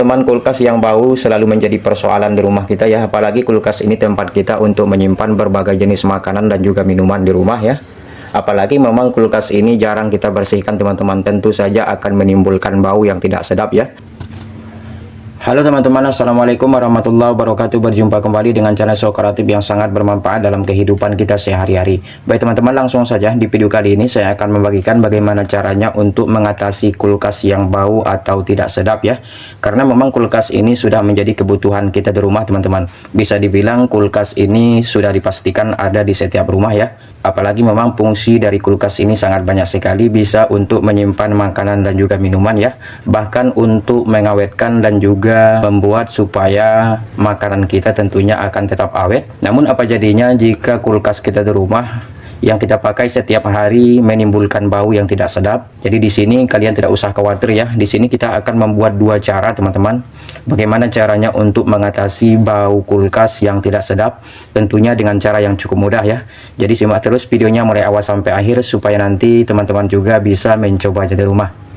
Teman, kulkas yang bau selalu menjadi persoalan di rumah kita ya, apalagi kulkas ini tempat kita untuk menyimpan berbagai jenis makanan dan juga minuman di rumah ya. Apalagi memang kulkas ini jarang kita bersihkan teman-teman, tentu saja akan menimbulkan bau yang tidak sedap ya. Halo teman-teman, assalamualaikum warahmatullahi wabarakatuh. Berjumpa kembali dengan channel Sokreatif yang sangat bermanfaat dalam kehidupan kita sehari-hari. Baik teman-teman, langsung saja di video kali ini saya akan membagikan bagaimana caranya untuk mengatasi kulkas yang bau atau tidak sedap ya. Karena memang kulkas ini sudah menjadi kebutuhan kita di rumah teman-teman. Bisa dibilang kulkas ini sudah dipastikan ada di setiap rumah ya. Apalagi memang fungsi dari kulkas ini sangat banyak sekali, bisa untuk menyimpan makanan dan juga minuman ya, bahkan untuk mengawetkan dan juga membuat supaya makanan kita tentunya akan tetap awet. Namun apa jadinya jika kulkas kita di rumah yang kita pakai setiap hari menimbulkan bau yang tidak sedap? Jadi di sini kalian tidak usah khawatir ya. Di sini kita akan membuat dua cara teman-teman. Bagaimana caranya untuk mengatasi bau kulkas yang tidak sedap? Tentunya dengan cara yang cukup mudah ya. Jadi simak terus videonya mulai awal sampai akhir supaya nanti teman-teman juga bisa mencoba di rumah.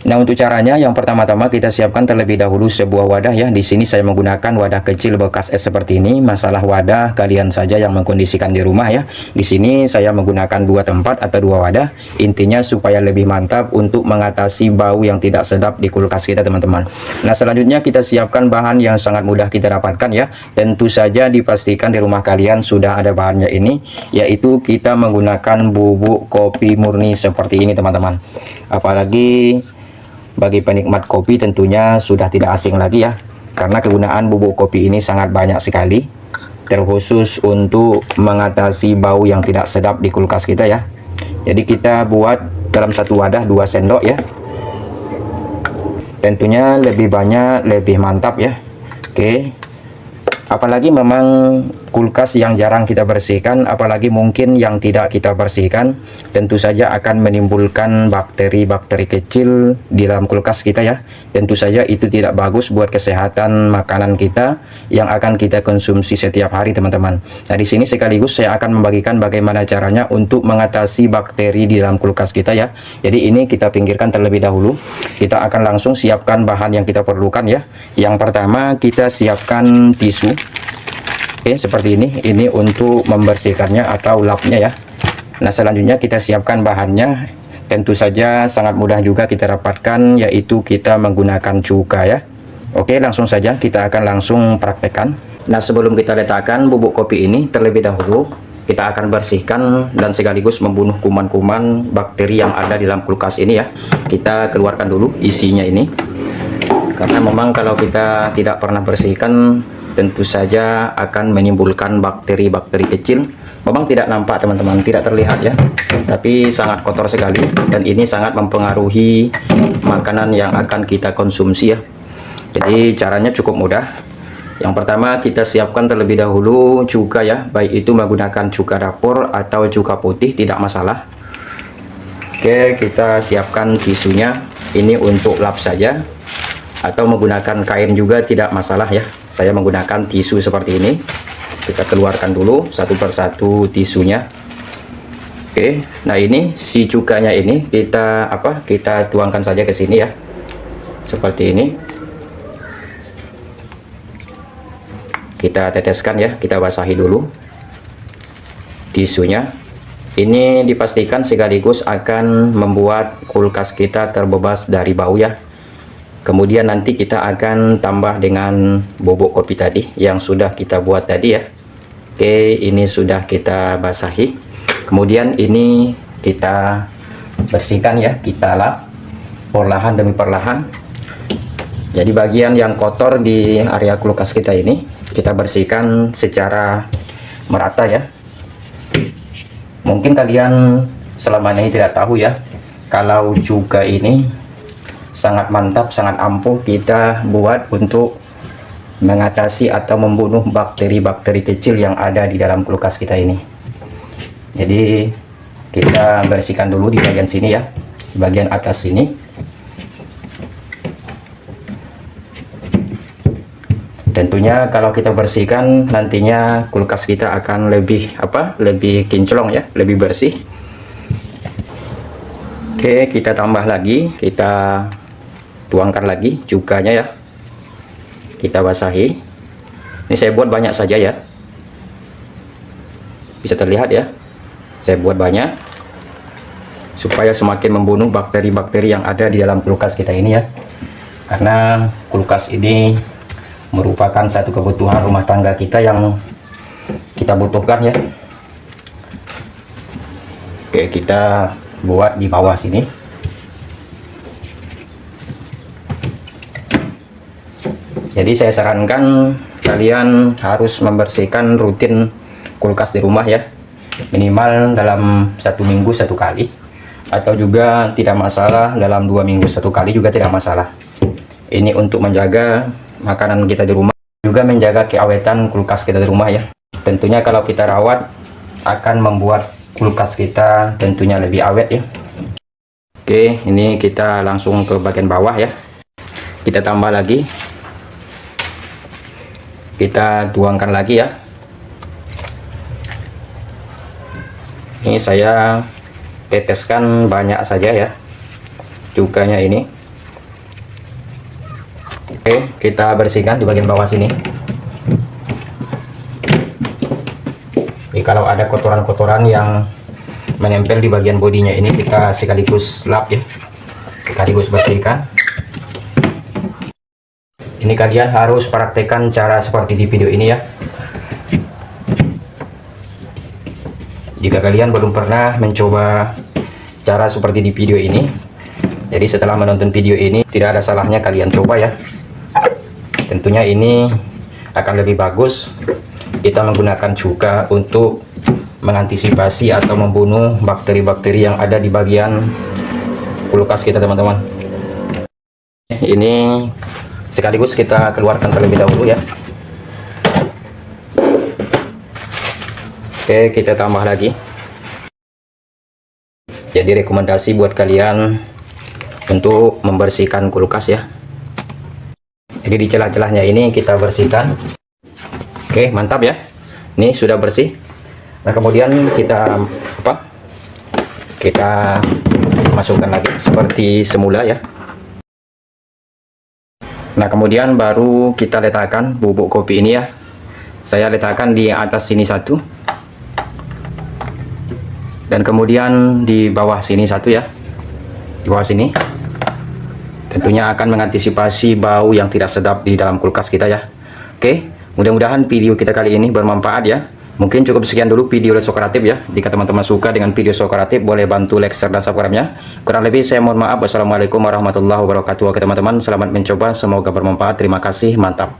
Nah, untuk caranya yang pertama-tama kita siapkan terlebih dahulu sebuah wadah ya. Di sini saya menggunakan wadah kecil bekas es seperti ini. Masalah wadah kalian saja yang mengkondisikan di rumah ya. Di sini saya menggunakan dua tempat atau dua wadah. Intinya supaya lebih mantap untuk mengatasi bau yang tidak sedap di kulkas kita teman-teman. Nah, selanjutnya kita siapkan bahan yang sangat mudah kita dapatkan ya. Tentu saja dipastikan di rumah kalian sudah ada bahannya ini, yaitu kita menggunakan bubuk kopi murni seperti ini teman-teman. Apalagi bagi penikmat kopi tentunya sudah tidak asing lagi ya, karena kegunaan bubuk kopi ini sangat banyak sekali, terkhusus untuk mengatasi bau yang tidak sedap di kulkas kita ya. Jadi kita buat dalam satu wadah 2 sendok ya, tentunya lebih banyak lebih mantap ya. Oke, apalagi memang kulkas yang jarang kita bersihkan, apalagi mungkin yang tidak kita bersihkan, tentu saja akan menimbulkan bakteri-bakteri kecil di dalam kulkas kita ya. Tentu saja itu tidak bagus buat kesehatan makanan kita yang akan kita konsumsi setiap hari teman-teman. Nah, di sini sekaligus saya akan membagikan bagaimana caranya untuk mengatasi bakteri di dalam kulkas kita ya. Jadi ini kita pinggirkan terlebih dahulu. Kita akan langsung siapkan bahan yang kita perlukan ya. Yang pertama kita siapkan tisu. Oke, seperti ini untuk membersihkannya atau lapnya ya. Nah, selanjutnya kita siapkan bahannya. Tentu saja sangat mudah juga kita dapatkan, yaitu kita menggunakan cuka ya. Oke, langsung saja kita akan langsung praktekkan. Nah, sebelum kita letakkan bubuk kopi ini terlebih dahulu, kita akan bersihkan dan sekaligus membunuh kuman-kuman bakteri yang ada di dalam kulkas ini ya. Kita keluarkan dulu isinya ini, karena memang kalau kita tidak pernah bersihkan tentu saja akan menimbulkan bakteri-bakteri kecil. Memang tidak nampak teman-teman, tidak terlihat ya, tapi sangat kotor sekali, dan ini sangat mempengaruhi makanan yang akan kita konsumsi ya. Jadi caranya cukup mudah. Yang pertama kita siapkan terlebih dahulu cuka ya, baik itu menggunakan cuka dapur atau cuka putih tidak masalah. Oke, kita siapkan tisunya, ini untuk lap saja, atau menggunakan kain juga tidak masalah ya. Saya menggunakan tisu seperti ini. Kita keluarkan dulu satu persatu tisunya. Oke, nah ini si cukanya ini kita tuangkan saja ke sini ya, seperti ini. Kita teteskan ya, kita basahi dulu tisunya. Ini dipastikan sekaligus akan membuat kulkas kita terbebas dari bau ya. Kemudian nanti kita akan tambah dengan bubuk kopi tadi yang sudah kita buat tadi ya. Oke, ini sudah kita basahi. Kemudian ini kita bersihkan ya, kita lap perlahan demi perlahan. Jadi bagian yang kotor di area kulkas kita ini kita bersihkan secara merata ya. Mungkin kalian selama ini tidak tahu ya, kalau cuka ini sangat mantap, sangat ampuh kita buat untuk mengatasi atau membunuh bakteri-bakteri kecil yang ada di dalam kulkas kita ini. Jadi kita bersihkan dulu di bagian sini ya, di bagian atas sini. Tentunya kalau kita bersihkan nantinya kulkas kita akan lebih kinclong ya, lebih bersih. Oke, kita tambah lagi, kita tuangkan lagi cukanya ya. kita basahi. Ini saya buat banyak saja ya, bisa terlihat ya, saya buat banyak supaya semakin membunuh bakteri-bakteri yang ada di dalam kulkas kita ini ya, karena kulkas ini merupakan satu kebutuhan rumah tangga kita yang kita butuhkan ya. Oke, kita buat di bawah sini. Jadi saya sarankan kalian harus membersihkan rutin kulkas di rumah ya, minimal dalam 1 minggu 1 kali, atau juga tidak masalah dalam 2 minggu 1 kali juga tidak masalah. Ini untuk menjaga makanan kita di rumah, juga menjaga keawetan kulkas kita di rumah ya. Tentunya kalau kita rawat akan membuat kulkas kita tentunya lebih awet ya. Oke, ini kita langsung ke bagian bawah ya, kita tambah lagi, kita tuangkan lagi ya. Ini saya teteskan banyak saja ya cukanya ini. Oke, kita bersihkan di bagian bawah sini. Jadi kalau ada kotoran-kotoran yang menempel di bagian bodinya ini, kita sekaligus lap ya, sekaligus bersihkan. Ini kalian harus praktekkan cara seperti di video ini ya. Jika kalian belum pernah mencoba cara seperti di video ini, jadi setelah menonton video ini tidak ada salahnya kalian coba ya. Tentunya ini akan lebih bagus kita menggunakan cuka untuk mengantisipasi atau membunuh bakteri-bakteri yang ada di bagian kulkas kita teman-teman. Ini sekaligus kita keluarkan terlebih dahulu ya. Oke, kita tambah lagi. Jadi rekomendasi buat kalian untuk membersihkan kulkas ya. Jadi di celah-celahnya ini kita bersihkan. Oke, mantap ya. Ini sudah bersih. Nah, kemudian kita kita masukkan lagi seperti semula ya. Nah, kemudian baru kita letakkan bubuk kopi ini ya. Saya letakkan di atas sini satu, dan kemudian di bawah sini satu ya, di bawah sini. Tentunya akan mengantisipasi bau yang tidak sedap di dalam kulkas kita ya. Oke, mudah-mudahan video kita kali ini bermanfaat ya. Mungkin cukup sekian dulu video Let's Kreatif ya. Jika teman-teman suka dengan video Kreatif, boleh bantu like, share, dan subscribe-nya. Kurang lebih saya mohon maaf. Wassalamualaikum warahmatullahi wabarakatuh. Oke teman-teman, selamat mencoba, semoga bermanfaat. Terima kasih, mantap.